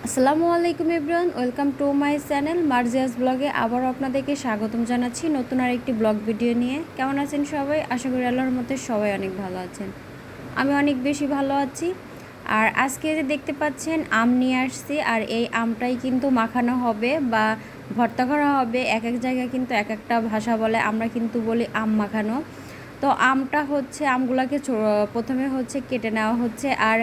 আসসালামু আলাইকুম everyone, welcome to my channel Marzia's ব্লগে। আবারও আপনাদেরকে স্বাগতম জানাচ্ছি নতুন আরেকটি ব্লগ ভিডিও নিয়ে। কেমন আছেন সবাই? আশা করি আল্লাহর মধ্যে সবাই অনেক ভালো আছেন। আমি অনেক বেশি ভালো আছি। আর আজকে যে দেখতে পাচ্ছেন আম নিয়ে আসছি, আর এই আমটাই কিন্তু মাখানো হবে বা ভর্তা করা হবে। এক এক জায়গায় কিন্তু এক একটা ভাষা বলে, আমরা কিন্তু বলি আম মাখানো। তো আমটা হচ্ছে আমগুলাকে প্রথমে হচ্ছে কেটে নেওয়া হচ্ছে। আর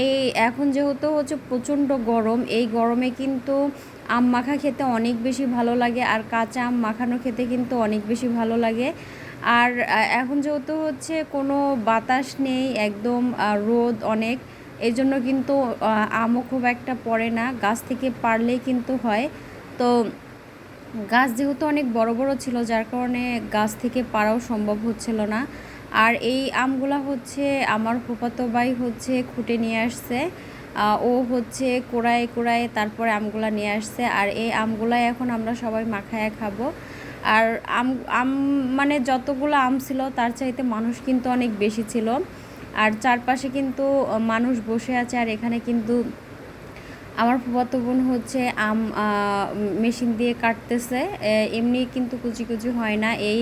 এই এখন যেহেতু হচ্ছে প্রচণ্ড গরম, এই গরমে কিন্তু আম মাখা খেতে অনেক বেশি ভালো লাগে, আর কাঁচা আম মাখানো খেতে কিন্তু অনেক বেশি ভালো লাগে। আর এখন যেহেতু হচ্ছে কোনো বাতাস নেই, একদম রোদ অনেক, এই জন্য কিন্তু আমও খুব একটা পড়ে না, গাছ থেকে পারলেই কিন্তু হয়। তো গাছ যেহেতু অনেক বড় বড় ছিল, যার কারণে গাছ থেকে পাড়াও সম্ভব হচ্ছিল না। আর এই আমগুলা হচ্ছে আমার ফুফাতো ভাই হচ্ছে খুঁটে নিয়ে আসছে। ও হচ্ছে কোড়ায় কোড়ায় তারপরে আমগুলা নিয়ে আসছে, আর এই আমগুলাই এখন আমরা সবাই মাখায় খাবো। আর আম আম মানে যতগুলো আম ছিল তার চাইতে মানুষ কিন্তু অনেক বেশি ছিল। আর চারপাশে কিন্তু মানুষ বসে আছে, আর এখানে কিন্তু আমার ফুফাতো বোন হচ্ছে আম মেশিন দিয়ে কাটতেছে। এমনি কিন্তু কুচি কুচি হয় না, এই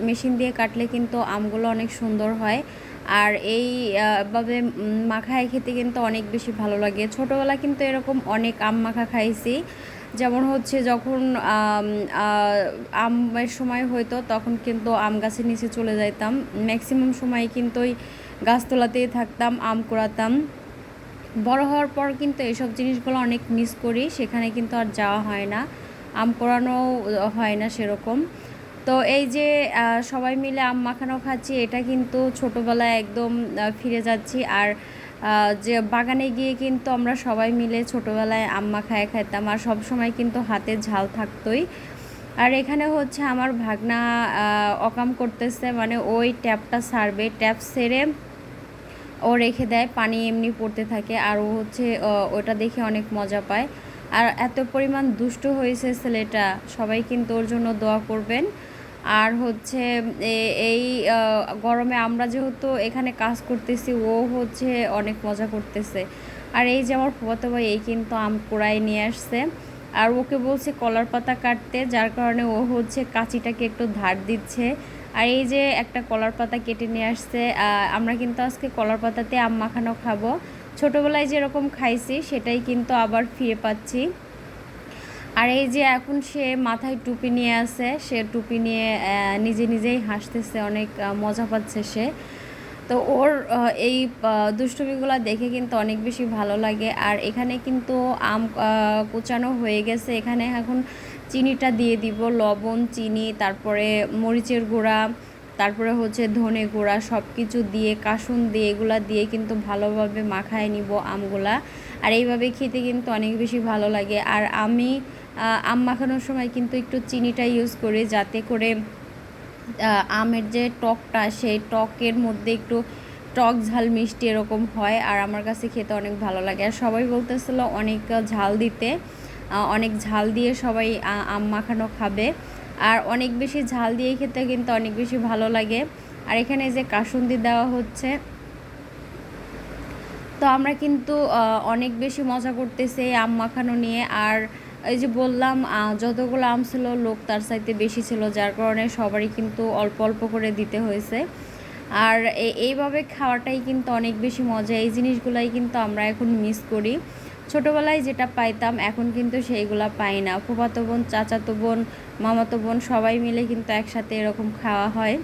মেশিন দিয়ে কাটলে কিন্তু আমগুলো অনেক সুন্দর হয়। আর এই ভাবে মাখায় খেতে কিন্তু অনেক বেশি ভালো লাগে। ছোটোবেলা কিন্তু এরকম অনেক আম মাখা খাইছি। যেমন হচ্ছে যখন আমের সময় হইতো তখন কিন্তু আম গাছের নিচে চলে যাইতাম, ম্যাক্সিমাম সময় কিন্তু ওই গাছতলাতেই থাকতাম, আম কুড়াতাম। বড় হওয়ার পর কিন্তু এসব জিনিসগুলো অনেক মিস করি, সেখানে কিন্তু আর যাওয়া হয় না, আম পোড়ানো হয় না সেরকম। তো এই যে সবাই মিলে আম মাখানো খাচ্ছি, এটা কিন্তু ছোটোবেলায় একদম ফিরে যাচ্ছি। আর যে বাগানে গিয়ে কিন্তু আমরা সবাই মিলে ছোটোবেলায় আম মাখায় খাইতাম, আর সব সময় কিন্তু হাতে ঝাল থাকতোই। আর এখানে হচ্ছে আমার ভাগনা অকাম করতেছে, মানে ওই ট্যাপটা সারবে, ট্যাপ সেরে ও রেখে দেয়, পানি এমনি পড়তে থাকে, আর ও হচ্ছে ওটা দেখে অনেক মজা পায়। আর এত পরিমাণ দুষ্ট হয়েছে ছেলেটা, সবাই কিন্তু ওর জন্য দোয়া করবেন। আর হচ্ছে এই গরমে আমরা যেহেতু এখানে কাজ করতেছি, ও হচ্ছে অনেক মজা করতেছে। আর এই যে আমার ফুফাতো ভাই, এই কিন্তু আম কুড়াই নিয়ে আসছে, আর ওকে বলছে কলার পাতা কাটতে, যার কারণে ও হচ্ছে কাঁচিটাকে একটু ধার দিচ্ছে। আর এই যে একটা কলার পাতা কেটে নিয়ে আসছে। আমরা কিন্তু আজকে কলার পাতাতে আম মাখানো খাবো। ছোটোবেলায় যেরকম খাইছি সেটাই কিন্তু আবার ফিরে পাচ্ছি। আর এই যে এখন সে মাথায় টুপি নিয়ে আছে, সে টুপি নিয়ে নিজে নিজেই হাসতেছে, অনেক মজা পাচ্ছে সে। তো ওর এই দুষ্টুমিগুলো দেখে কিন্তু অনেক বেশি ভালো লাগে। আর এখানে কিন্তু আম কুচানো হয়ে গেছে, এখানে এখন চিনিটা দিয়ে দিব, লবণ, চিনি, তারপরে মরিচের গুঁড়া, তারপরে হচ্ছে ধনে গুঁড়া, সব কিছু দিয়ে কাসুন দিয়ে এগুলা দিয়ে কিন্তু ভালোভাবে মাখায় নিব আমগুলা। আর এইভাবে খেতে কিন্তু অনেক বেশি ভালো লাগে। আর আমি আম মাখানোর সময় কিন্তু একটু চিনিটা ইউজ করি, যাতে করে আমের যে টকটা, সেই টকের মধ্যে একটু টক ঝাল মিষ্টি এরকম হয়, আর আমার কাছে খেতে অনেক ভালো লাগে। আর সবাই বলতেছিল অনেক ঝাল দিতে, অনেক ঝাল দিয়ে সবাই আম মাখানো খাবে, আর অনেক বেশি ঝাল দিয়ে খেতে কিন্তু অনেক বেশি ভালো লাগে। আর এখানে যে কাসুন্দি দেওয়া হচ্ছে, তো আমরা কিন্তু অনেক বেশি মজা করতেছি এই আম মাখানো নিয়ে। আর এই যে বললাম যতগুলো আম ছিল লোক তার চাইতে বেশি ছিল, যার কারণে সবারই কিন্তু অল্প অল্প করে দিতে হয়েছে। আর এইভাবে খাওয়াটাই কিন্তু অনেক বেশি মজা, এই জিনিসগুলাই কিন্তু আমরা এখন মিস করি। ছোটোবেলায় যেটা পাইতাম এখন কিন্তু সেইগুলা পাই না। ফুফাতো বোন, চাচাতো বোন, মামাতো বোন সবাই মিলে কিন্তু একসাথে এরকম খাওয়া হয়।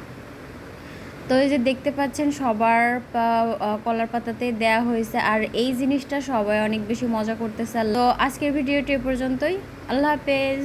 তো এই যে দেখতে পাচ্ছেন সবার কলার পাতাতে দেয়া হয়েছে, আর এই জিনিসটা সবাই অনেক বেশি মজা করতেছে। তো আজকের ভিডিওটি এ পর্যন্তই। আল্লাহ হাফেজ।